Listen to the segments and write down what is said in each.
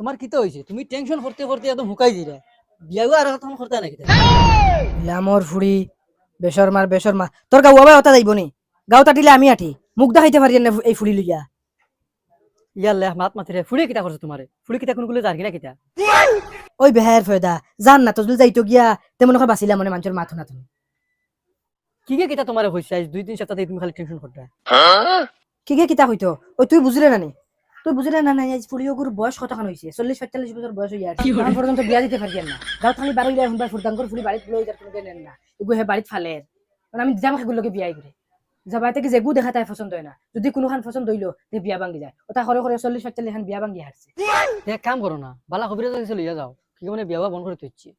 তোমার কি তো হইছে তুমি টেনশন করতে করতে একদম হুকাই দিলে বিয়া আর তখন করতে নাকি লামর ফুড়ি বেসরমা তোর গাও বাবা ওটা যাইব নি গাও তাটিলে আমি আঠি মুখ দেখাইতে পারি না এই ফুড়ি লইয়া ইয়াল্লে মাত মাতিরে ফুড়ে কিটা করছে তোমারে ফুড়ে কিটা কোন গুলো জার কিনা কিটা ওই বেহার ফয়দা জান না তো যদি যাইতো গিয়া তেমন করে বাঁচিলা মনে মানুষের মাথা না তুমি কি কে কিটা তোমারে হইছে আজ 2-3 সপ্তাহ থেকে তুমি খালি টেনশন করতে কি কে কিতা হইতো ওই তুই বুঝলে না নি তুই বুঝলে না না আজ ফুড়ি ওগুর বয়স কতখান হইছে 40-45 বছর বয়স হইয়া এখন পর্যন্ত বিয়া দিতে পারি না গাও খালি বারো ইলা হুনবার ফুরদান করে ফুড়ি বাড়িতে লই যার কোনো নেন না এগু হে বাড়িতে ফালে কারণ আমি জাম খাগুলোকে বিয়াই করে যাবাইতে কি যেগু দেখা তাই পছন্দ হয় না যদি কোনো খান পছন্দ হইলো তে বিয়া ভাঙ্গি যায় ওটা করে করে 40-45 খান বিয়া ভাঙ্গি হারছে এক কাম করো না বালা কবিরা কাছে লইয়া যাও কি মানে বিয়া বন্ধ করে তুইছি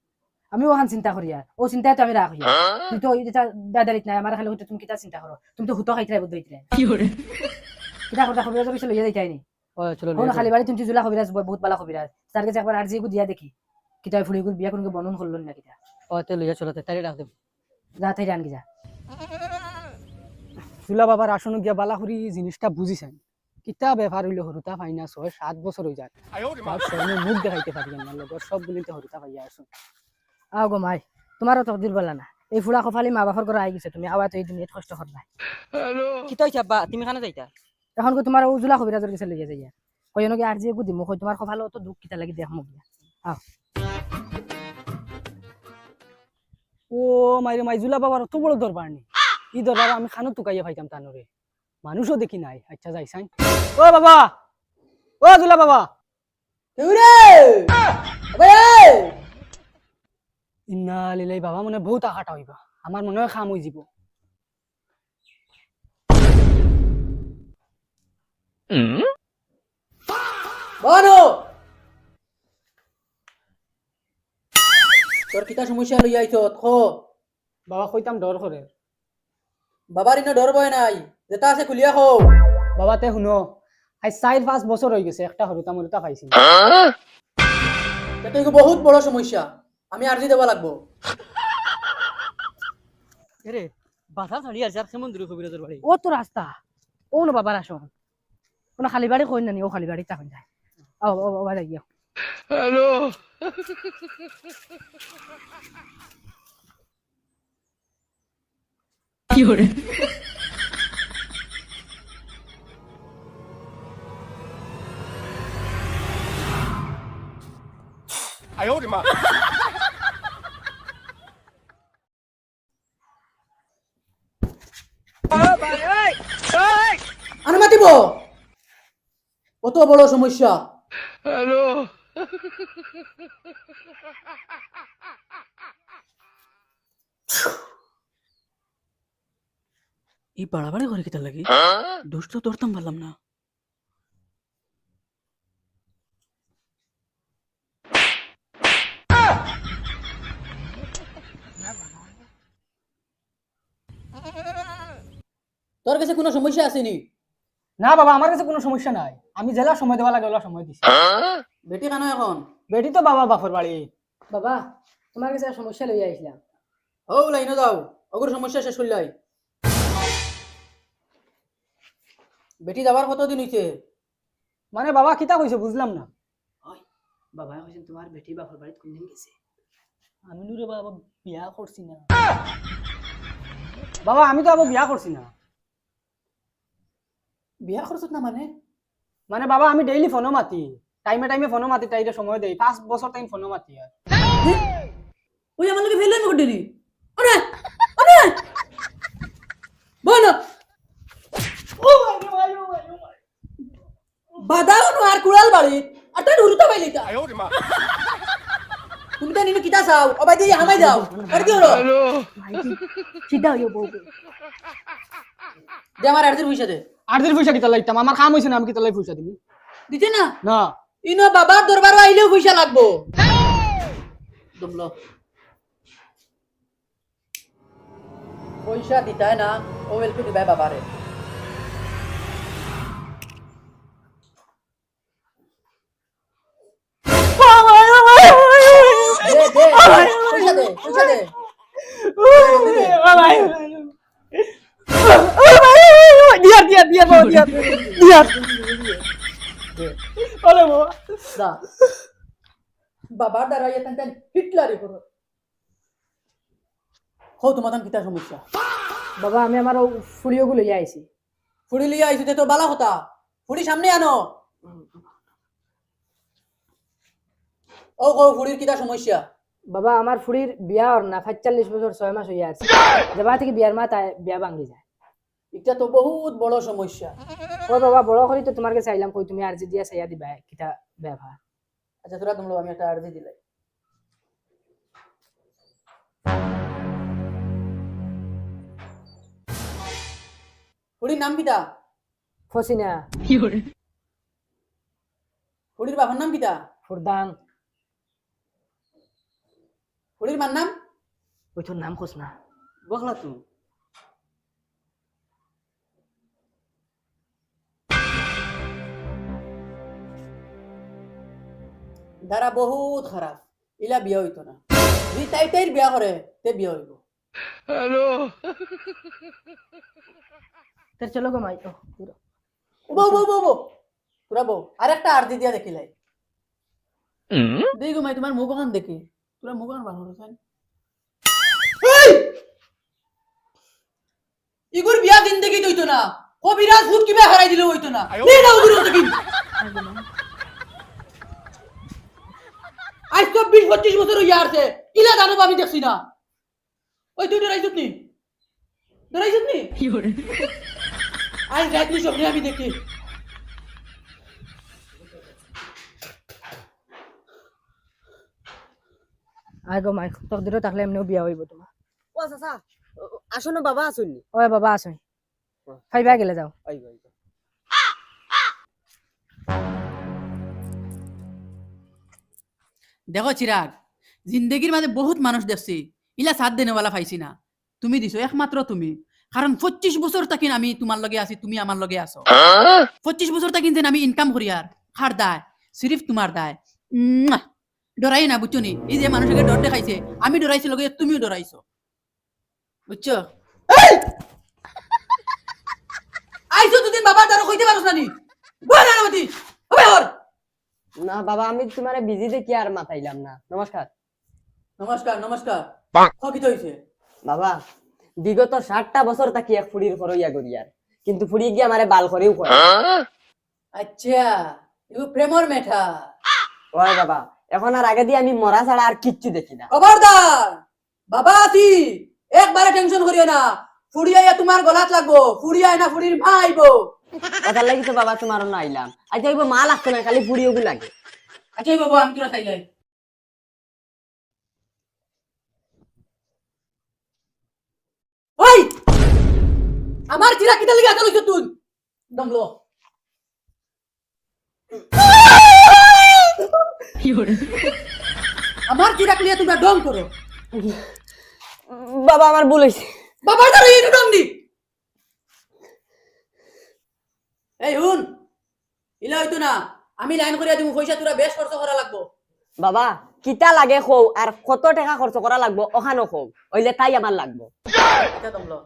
আমি ওখান চিন্তা করি আর ও চিন্তায় তো আমি রাখি তুই তো এটা দাদারিত নাই আমার খালি হইতে তুমি কিতা চিন্তা করো তুমি তো হুতো খাইতে বুদ্ধ হইতে কি করে কিতা কথা কবিরাজ কিছু লইয়া যাইতাই নি ও চলো কোন খালি বাড়ি তুমি জুলা কবিরাজ বহুত বালা কবিরাজ তার কাছে একবার আরজি গু দিয়া দেখি কিতা ফুড়ি গুল বিয়া কোনকে বনন করল না কিতা ও তে লইয়া চলো তাই রাখ দেব যা তাই রান কি যা চুলা বাবার আসন গিয়া বালাহুরি জিনিসটা বুঝিছেন কিতা ব্যাপার হইলে হরুতা ফাইনা 6-7 বছর হয়ে যায় তার সামনে মুখ দেখাইতে পারি না লগর সব গুলিতে হরুতা পাইয়া আসুন আও গো মাই তোমারও তকদির বলা না এই ফুড়া কফালি মা বাপর করে আই গেছে তুমি আওয়া তো এই দুনিয়াত কষ্ট করবা কি তো হইছে আব্বা তুমি খানা যাইতা এখন কো তোমার উজলা কবিরাজের কাছে লইয়া যাইয়া কই নকে আরজি গু দিমু কই তোমার কফালো তো দুঃখ কিতা লাগি দেখমু গিয়া আও ও মাইরে মাইজুলা বাবার অত বড় দরবার নেই ই দরবার আমি খানো টুকাইয়া পাইতাম তানরে মানুষও দেখি নাই আচ্ছা যাইছাই ও বাবা ও জুলা বাবা ইন্না লিলাই বাবা মনে বহুত আঘাত হইবা আমার মনে হয় খাম হই যাব বানো তোর কিতা সমস্যা লইয়া আইছো খো বাবা কইতাম ডর করে বাবার ইনো ডর ভয় নাই যেটা আছে খুলিয়া খো বাবা তে শুনো আজ 4-5 বছর হয়ে গেছে একটা হরুতা মরুতা পাইছি এটা বহুত বড় সমস্যা আমি আরজি দেবা লাগবো এরে বাধা ছাড়ি আর যার কেমন দূরে কবিরাজের বাড়ি ও তো রাস্তা ও না বাবার আসন কোন খালি বাড়ি কই না নি ও খালি বাড়ি চাকন যায় আও ও ও বাড়ি গিয়া হ্যালো কি করে哎呦我的妈！ আরে মাতিব কত বড় সমস্যা হ্যালো এই বাড়াবাড়ি করে কিতা লাগি দুষ্ট ধরতাম পারলাম না তোর কাছে কোনো সমস্যা আসেনি না বাবা আমার কাছে কোনো সমস্যা নাই আমি জেলা সময় দেওয়া লাগে ওলা সময় দিছি বেটি কেন এখন বেটি তো বাবা বাপর বাড়ি বাবা তোমার কাছে সমস্যা লইয়া আইছিলাম ও লাইনে যাও ওগুর সমস্যা শেষ করলাই বেটি যাবার কতদিন হইছে মানে বাবা কিতা কইছে বুঝলাম না বাবা কইছেন তোমার বেটি বাপর বাড়িতে কোন দিন গেছে আমি নুরে বাবা বিয়া করছি না বাবা আমি তো আবার বিয়া করছি না বিয়া করছত না মানে মানে বাবা আমি ডেইলি ফোনও মাতি টাইমে টাইমে ফোনও মাতি তাইরে সময় দেই 5 বছর টাইম ফোনও মাতি আর ওই আমার লগে ফেললেন করে দিলি আরে আরে বলো বাদাও নো আর কুড়াল বাড়ি আর তাই ঢুরুতা পাইলি তা 哎呦我的妈！ তুমি তো নিনে কিতা চাও অবাই দিয়ে হামাই দাও আর কি হলো 哎呦！ সিধা হইও বউ দে আমার আর্জির পয়সা দে আর দিন পয়সা কিতা লাইতাম আমার কাম হইছে না আমি কিতা লাই পয়সা দিবি দিতে না না ইনো বাবার দরবার আইলেও পয়সা লাগবো দমলো পয়সা দিতাই না ও এলপি দিবাই বাবারে পয়সা দে পয়সা দে দিয়া দিয়া দিয়া বাবা দিয়া দিয়া ওরে বাবা দা বাবার দ্বারা তেন হিটলারি করো হো তোমার কিতা সমস্যা বাবা আমি আমার ফুড়িওগুলো লইয়া আইছি ফুড়ি লিয়া আইছো তো বালা কথা ফুড়ি সামনে আনো ও কো ফুড়ির কিতা সমস্যা বাবা আমার ফুড়ির বিয়া ওর না 45 বছর 6 মাস হইয়া আছে যাবা থেকে বিয়ার মা তাই বিয়া ভাঙ্গি যায় এটা তো বহুত বড় সমস্যা ও বাবা বড় করি তো তোমার কাছে আইলাম কই তুমি আরজি দিয়া চাইয়া দিবা কিতা ব্যবহার আচ্ছা তোরা তোমরা আমি একটা আরজি দিলাই ফুড়ির নাম কিতা ফসিনা ফুড়ির বাবার নাম কিতা ফুরদাং ফুড়ির মার নাম ওই তোর নাম কোস না বকলা তুই দ্বারা বহুত খারাপ ইলা বিয়া হইতো না যদি তাইর বিয়া করে তে বিয়া হইব Hello. তোর চলো গো মাই বউ বউ বউ বউ তোরা বউ আর একটা আরজি দিয়া দেখিলাই দেখো মাই তোমার মুখ ওখান দেখি তোরা মুখ ওখান বানানো চাই ইগুর বিয়া জিন্দেগি হইতো না কবিরাজ ভূত কিবা হারাই দিলে হইতো না নে না উগুর দেখি আজ তো 20-25 বছর হইয়া আছে ইলা দানব আমি দেখছি না ওই তুই ডরাইছত নি আজ রাত্রি স্বপ্নে আমি দেখি আয় গো মাই তোর দিরো থাকলে এমনিও বিয়া হইব তোমার ও চাচা আসনো বাবা আসুননি ওই বাবা আসুন খাইবা গেলে যাও দেখো চিরাগ জিন্দগির মাঝে বহুত মানুষ দেখছি ইলা সাথ দেনেওয়ালা পাইছি না তুমি দিছো একমাত্র তুমি কারণ 25 বছর তাকিন আমি তোমার লগে আছি তুমি আমার লগে আছো 25 বছর তাকিন যেন আমি ইনকাম করি আর খার দায় সিরিফ তোমার দায় ডরাই না বুঝছো নি এই যে মানুষকে ডর দেখাইছে আমি ডরাইছি লগে তুমিও ডরাইছো বুঝছো আইছো দুদিন বাবার দ্বারা কইতে পারছ না নি বল আনামতি হবে ওর না বাবা আমি তোমারে বিজি দেখি আর মাথাইলাম না নমস্কার নমস্কার নমস্কার কি হইছে বাবা বিগত 60টা বছর তাকি এক ফুড়ির করইয়া গরিয়ার কিন্তু ফুড়ি গিয়ে আমারে বাল করেও করে আচ্ছা এগো প্রেমর মেঠা ওই বাবা এখন আর আগে দিয়ে আমি মরা ছাড়া আর কিচ্ছু দেখি না খবরদার বাবা আছি একবারে টেনশন করিও না ফুড়িয়া তোমার গলাত লাগবো ফুড়িয়া না ফুড়ির মা আইবো কথার লাগি তো বাবা তোমার না আইলাম আচ্ছা ওই মা লাগতো না খালি ফুড়িওগু লাগে আচ্ছা বাবা আমি তোরা চাইলাই ওই আমার চিরা কিটা লাগি আতা লইছ তুই দমলো আমার চিরা ক্লিয়া তুমি ডং করো বাবা আমার ভুল হইছে বাবার দ্বারা এই ডং দি এই হুন ইলা হইতো না আমি লাইন করিয়া দিমু পয়সা তোরা বেশ খরচ করা লাগবো বাবা কিটা লাগে খৌ আর কত টাকা খরচ করা লাগবো ওখানো খৌ হইলে তাই আমার লাগবো আচ্ছা দমলো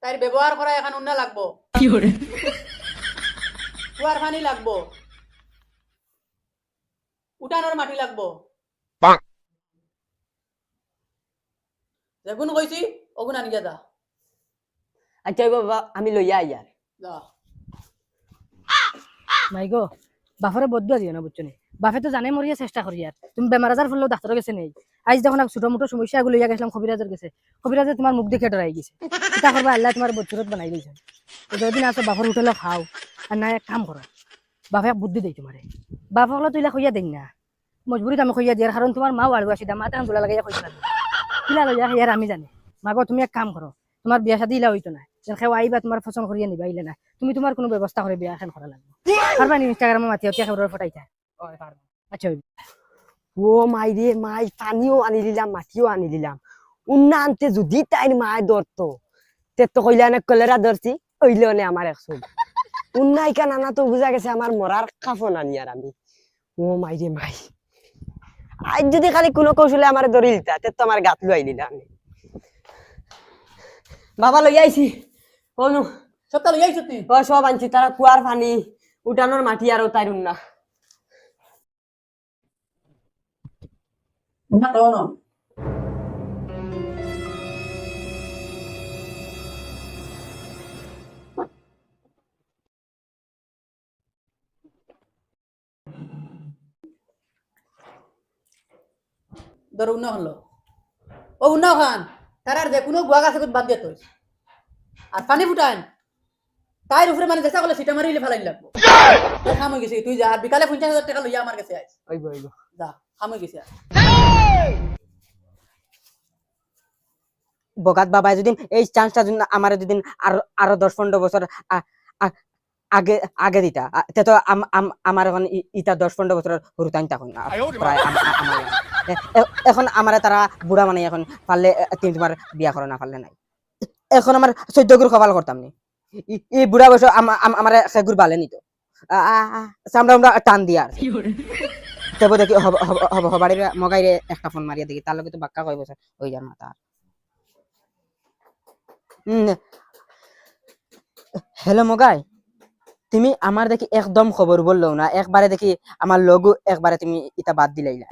তাই ব্যবহার করা এখন উন্না লাগবো কুয়ার পানি লাগবো উঠানোর মাটি লাগবো যেগুন কইছি ওগুন আনি যা আচ্ছা ওই বাবা আমি লইয়া আইয়ার যা মাই গো বাফরে বদ্ধ দিও না বুঝছো নি বাফে তো জানে মরিয়া চেষ্টা করি আর তুমি বেমার আজার ফলেও ডাক্তারের কাছে নেই আজ যখন ছোট মোটো সমস্যা এগুলো লইয়া গেছিলাম কবিরাজের কাছে কবিরাজে তোমার মুখ দেখে ডরাই গেছে এটা করবা আল্লাহ তোমার বছরত বানাই দিয়েছে যদিন আসো বাফর হোটেলে খাও আর না এক কাম করো বাফে বুদ্ধি দেই তোমারে বাফ হলো তুইলা খইয়া দেই না মজবুরিত আমি খইয়া দিয়ার কারণ তোমার মাও আড়ু আসি মাথা জোলা লাগাইয়া খইছিলাম কিলা লইয়া ইয়ার আমি জানি মাগো তুমি এক কাম করো তোমার বিয়া শাদী ইলা হইতো না যেন খেও আইবা তোমার পছন্দ করিয়া নিবা ইলে না তুমি তোমার কোনো ব্যবস্থা করে বিয়া এখন করা লাগবে পারবা নি ইনস্টাগ্রামে মাতি হতিয়া খবর ফটাইতা আচ্ছা ও মাই রে মাই পানিও আনি দিলাম মাটিও আনি দিলাম উন্না আনতে যদি তাই মায় ধরতো তে তো কইলা অনেক কলেরা ধরছি ওইলে অনে আমার একশো উন্নাই কান আনা তো বুঝা গেছে আমার মরার কাফন আনি আর আমি ও মাই রে মাই আজ যদি খালি কোনো কৌশলে আমার ধরে দিতা তে তো আমার গাত লই নিলাম বাবা লই আইছি অনু সবটা লই আইছ তুই ও সব আনছি তারা কুয়ার পানি উঠানোর মাটি আর তাইরুন না না তো না ধর উন্না হলো ও উন্না খান তার আর যে কোনো গুয়া গাছে বাদ দিয়ে তুই আর পানি ফুটান তাইর উপরে মানে চেষ্টা করলে সিটা মারিলে ফেলাই লাগবো খাম হয়ে গেছে তুই যা আর বিকালে 50,000 টাকা লইয়া আমার কাছে আইস ওইব ওইব যা খাম হয়ে গেছে বগাত বাবাই যদি এই চান্সটা যদি আমার যদি আরো আরো 10-15 বছর আগে আগে দিতা তে তো আমার এখন ইটা 10-15 বছর হরুতাইন তখন প্রায় আমার এখন আমার তারা বুড়া মানে এখন পারলে 3 বার বিয়া করে না পারলে নাই এখন আমার 14 গুর কপাল করতাম নি এই বুড়া বয়স আমার সেগুর বালে নিত আমরা টান দিয়ার তবে দেখি হবাড়ির মগাইরে একটা ফোন মারিয়া দেখি তার লগে তো বাক্কা কয় বছর ওই যার মাথা হ্যালো মগাই তুমি আমার দেখি একদম খবর বললো না একবারে দেখি আমার লগু একবারে তুমি ইটা বাদ দিলাইলা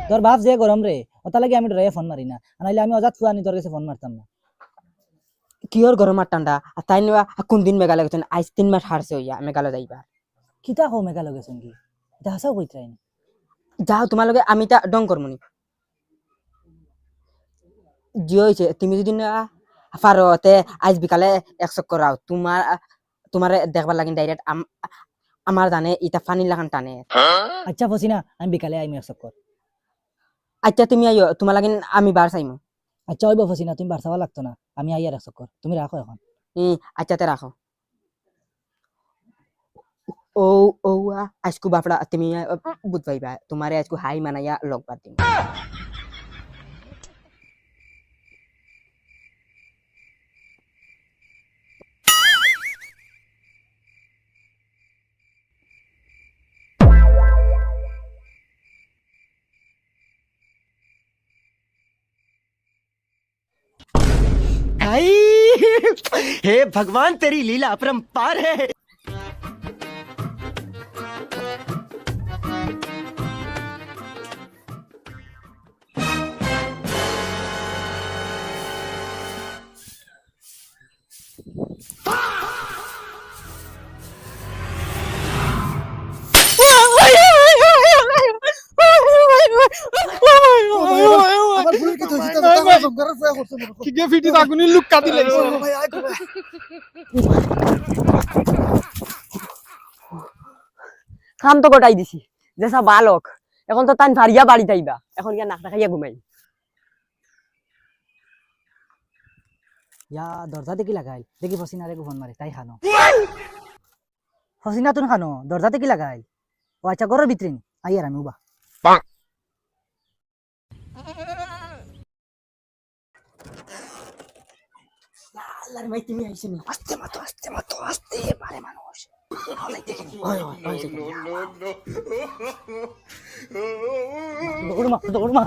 তোর বাপ যে গরম রে ওটা লাগে আমি ডরে ফোন মারি না নাইলে আমি অজাত ফুয়ানি তোর কাছে ফোন মারতাম না কিয়র গরম আর ঠান্ডা আর তাই নিবা কোন দিন মেঘালয় গেছেন আজ 3 মাস হারছে হইয়া মেঘালয় যাইবা কিতা হো মেঘালয় গেছেন কি এটা হাসাও কইতাই না যাও তোমার লগে আমি তা ডং করমুনি জি হইছে তুমি যদি না পারো তে আজ বিকালে 1 চক্কর আও তোমার দেখবার লাগিন ডাইরেক্ট আমার জানে ইটা ফানি লাগান টানে আচ্ছা ফসিনা আমি বিকালে আইমি এক চক্কর আচ্ছা তুমি আইও তোমার লাগিন আমি বার চাইমু আচ্ছা ওইব ফসিনা তুমি বাড়ছাওয়া লাগতো না আমি আইয়ার এক চক্কর তুমি রাখো এখন আচ্ছা তে রাখো ও ও আজকু বাপড়া তুমি বুঝবাইবা তোমারে আজকু হাই মানাইয়া লগ বাদ দিম हे भगवान तेरी लीला अपरंपार है কিকে ফিটি তাকুনি লুকা দিলে খাম তো গোটাই দিছি যেসা বালক এখন তো তাই ভারিয়া বাড়ি যাইবা এখন গিয়া নাক খাইয়া ঘুমাই ইয়া দরজা দেখি লাগাই দেখি ফসিনারে ফোন মারে তাই খানো ফসিনা তুন খানো দরজা দেখি লাগাই ও আচ্ছা ঘরের ভিতরে নি আইয়ার আমি উবা আল্লাহর ভাই তুমি আইছো নি আস্তে মাতো আস্তে পারে মানুষ দৌড় মা